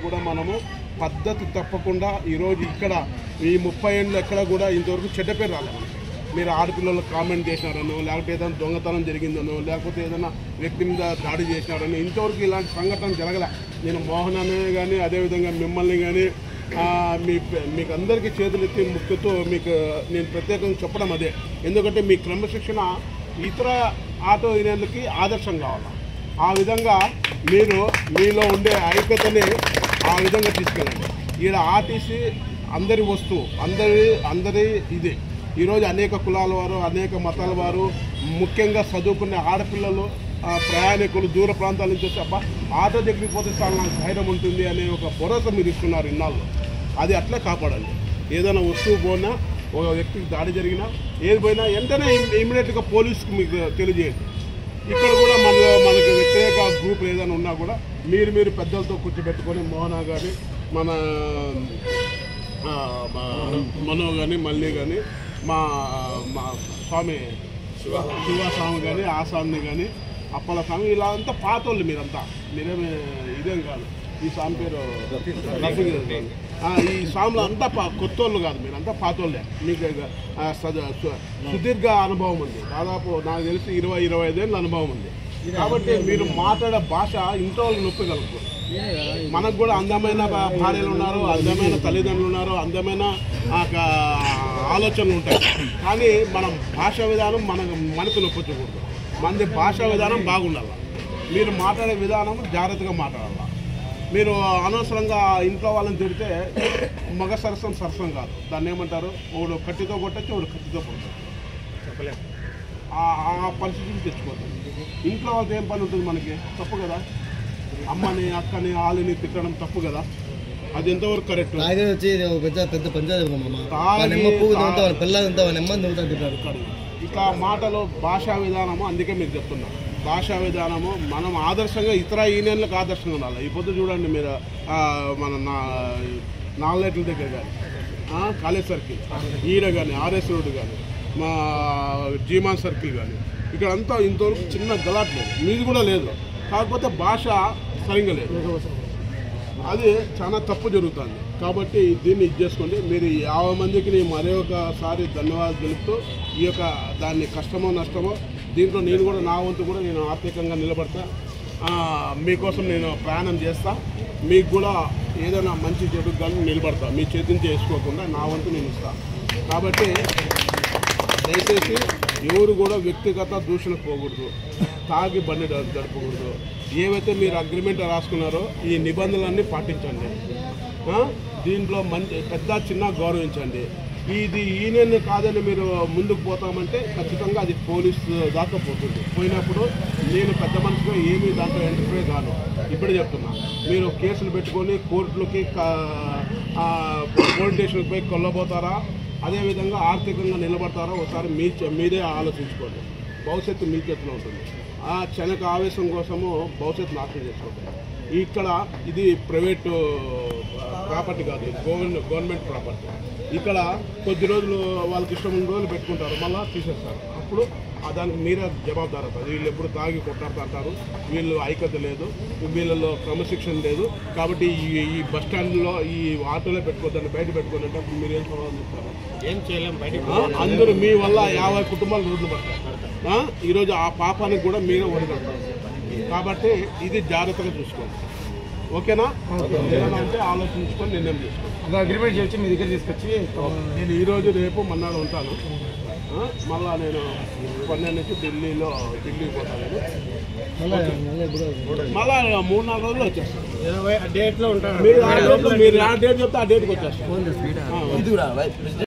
కూడా మనము పద్ధతి తప్పకుండా ఈరోజు ఇక్కడ ఈ 30 ఏళ్ళు ఎక్కడ కూడా ఇంతవరకు చెడ్డ పేరు రాలేదు. మీరు ఆడపిల్లలకు కామెంట్ చేసినారనో, లేకపోతే ఏదైనా దొంగతనం జరిగిందనో, లేకపోతే ఏదైనా వ్యక్తి మీద దాడి చేసినారనో, ఇంతవరకు ఇలాంటి సంఘటన జరగలే. నేను మోహన్ అనే కానీ అదేవిధంగా మిమ్మల్ని కానీ మీకు అందరికీ చేతులెత్తి ముక్కుతో మీకు నేను ప్రత్యేకంగా చెప్పడం అదే. ఎందుకంటే మీ క్రమశిక్షణ ఇతర ఆటో యూనియన్లకి ఆదర్శం కావాలి. ఆ విధంగా మీరు మీలో ఉండే ఐక్యతని ఆ విధంగా తీసుకెళ్ళండి. ఈడ ఆర్టీసీ అందరి వస్తువు, అందరి ఇదే. ఈరోజు అనేక కులాల వారు, అనేక మతాల వారు, ముఖ్యంగా చదువుకునే ఆడపిల్లలు, ప్రయాణికులు దూర ప్రాంతాల నుంచి వచ్చి అబ్బా ఆటో దగ్గరికి పోతే చాలా నాకు ధైర్యం ఉంటుంది అనే ఒక భరోసా మీరు ఇస్తున్నారు ఇన్నాళ్ళు. అది అట్లే కాపాడండి. ఏదైనా వస్తువు పోయినా, ఒక వ్యక్తికి దాడి జరిగినా, ఏది పోయినా వెంటనే ఇమీడియట్గా పోలీసుకి మీకు తెలియజేయండి. ఇక్కడ కూడా మనకి వ్యతిరేక గ్రూపులు ఏదైనా ఉన్నా కూడా మీరు పెద్దలతో కూర్చోబెట్టుకొని మోహన కానీ మన మనో కానీ మళ్ళీ కానీ మా స్వామి శివస్వామి కానీ ఆ స్వామిని కానీ అప్పల స్వామి ఇలా అంతా పాతోళ్ళు మీరేమి ఇదేం కాదు. ఈ స్వామి పేరు ఈ స్వామిలో అంతా కొత్తోళ్ళు కాదు, మీరంతా పాతోళ్ళే. మీకు సుదీర్ఘ అనుభవం ఉంది. దాదాపు నాకు తెలిసి 20-25 ఏళ్ళ అనుభవం ఉంది. కాబట్టి మీరు మాట్లాడే భాష ఇంట్లో వాళ్ళు నొప్పగలరు. మనకు కూడా అందమైన భార్యలు ఉన్నారు, అందమైన తల్లిదండ్రులు ఉన్నారు, అందమైన ఆలోచనలు ఉంటాయి. కానీ మనం భాషా విధానం మనకు నొప్పించకూడదు. మనది భాషా విధానం బాగుండాలి. మీరు మాట్లాడే విధానం జాగ్రత్తగా మాట్లాడాలి. మీరు అనవసరంగా ఇంట్లో వాళ్ళని తిడితే మగ సరసం కాదు. దాన్ని ఏమంటారు, ఒకడు కత్తితో కొట్టచ్చు, ఒకడు కత్తితో కొట్టచ్చు. చెప్పలేము. ఆ పరిస్థితిని తెచ్చుకోవద్దు. ఇంట్లో వాళ్ళతో ఏం పని ఉంటుంది మనకి? తప్పు కదా. అమ్మని అక్కని వాళ్ళని తిట్టడం తప్పు కదా. అది ఎంతవరకు కరెక్ట్? పెద్ద పంచాయతీ ఇట్లా మాటలు భాషా విధానము. అందుకే మీరు చెప్తున్నారు భాషా విధానము మనం ఆదర్శంగా ఇతర యూనియన్లకు ఆదర్శంగా ఉండాలి. ఈ పొద్దు చూడండి మీరు మన 4 లైట్ల దగ్గర కానీ, కాలేజ్ సర్కిల్ ఈడ కానీ, ఆర్ఎస్ రోడ్డు కానీ, మా జీమాన్ సర్కిల్ కానీ, ఇక్కడ అంతా ఇంతవరకు చిన్న గలాట్ లేదు. మీది కూడా లేదు. కాకపోతే భాష సరిగ్గా లేదు. అది చాలా తప్పు జరుగుతుంది. కాబట్టి దీన్ని ఇది చేసుకోండి. మీరు 50 మందికి మరో ఒకసారి ధన్యవాదాలు తెలుపుతూ ఈ యొక్క దాన్ని కష్టమో నష్టమో దీంట్లో నేను కూడా నా వంతు కూడా నేను ఆర్థికంగా నిలబడతా. మీకోసం నేను ప్రయాణం చేస్తా. మీకు కూడా ఏదైనా మంచి చెడు కానీ నిలబడతా. మీ చేతిని చేసుకోకుండా నా వంతు నేను ఇస్తాను. కాబట్టి దయచేసి ఎవరు కూడా వ్యక్తిగత దూషణకు పోకూడదు, తాగి బండి జరపకూడదు. ఏవైతే మీరు అగ్రిమెంట్ రాసుకున్నారో ఈ నిబంధనలన్నీ పాటించండి. దీంట్లో పెద్ద చిన్న గౌరవించండి. ఇది యూనియన్ కాదని మీరు ముందుకు పోతామంటే ఖచ్చితంగా అది పోలీసు దాకా పోతుంది. పోయినప్పుడు నేను పెద్ద మనిషిగా ఏమీ దాంట్లో ఎంటర్ఫై కాను. ఇప్పుడే చెప్తున్నా, మీరు కేసులు పెట్టుకొని కోర్టులకి పోలీస్ స్టేషన్కి పోయి కొల్లబోతారా, అదేవిధంగా ఆర్థికంగా నిలబడతారా? ఒకసారి మీరే ఆలోచించుకోండి. భవిష్యత్తు మీ చేతిలో ఉంటుంది. ఆ క్షణిక ఆవేశం కోసము భవిష్యత్తు నాశనం చేసుకోండి. ఇక్కడ ఇది ప్రైవేటు ప్రాపర్టీ కాదు, గవర్నమెంట్ ప్రాపర్టీ. ఇక్కడ కొద్ది రోజులు వాళ్ళకి ఇష్టం ఉన్న రోజులు పెట్టుకుంటారు, మళ్ళీ తీసేస్తారు. అప్పుడు దానికి మీరే జవాబుదారు అవుతారు. వీళ్ళు ఎప్పుడు తాగి కొట్టాడుతుంటారు, వీళ్ళు ఐక్యత లేదు, వీళ్ళలో క్రమశిక్షణ లేదు. కాబట్టి ఈ బస్ స్టాండ్లో ఈ ఆటోలో పెట్టుకోవద్దని బయట పెట్టుకోవాలంటే అప్పుడు మీరు ఏం సమాధానం చెప్తారు? ఏం చేయలేం. అందరూ మీ వల్ల 50 కుటుంబాలు రోడ్లు పడతాయి. ఈరోజు ఆ పాపానికి కూడా మీరే ఒడిగడతారు. కాబట్టి ఇది జాగ్రత్తగా చూసుకోండి. ఓకేనా? ఏదైనా అంటే ఆలోచించుకొని నిర్ణయం తీసుకోండి. అగ్రిమెంట్ చేసి మీ దగ్గర తీసుకొచ్చి నేను ఈరోజు రేపు మన్నాడు ఉంటాను. మళ్ళా నేను 12 నుంచి ఢిల్లీ పోతాను. మళ్ళా 3-4 రోజులు వచ్చేస్తాను. డేట్లో ఉంటాను. మీరు ఆ డేట్ చెప్తే ఆ డేట్కి వచ్చేస్తాను.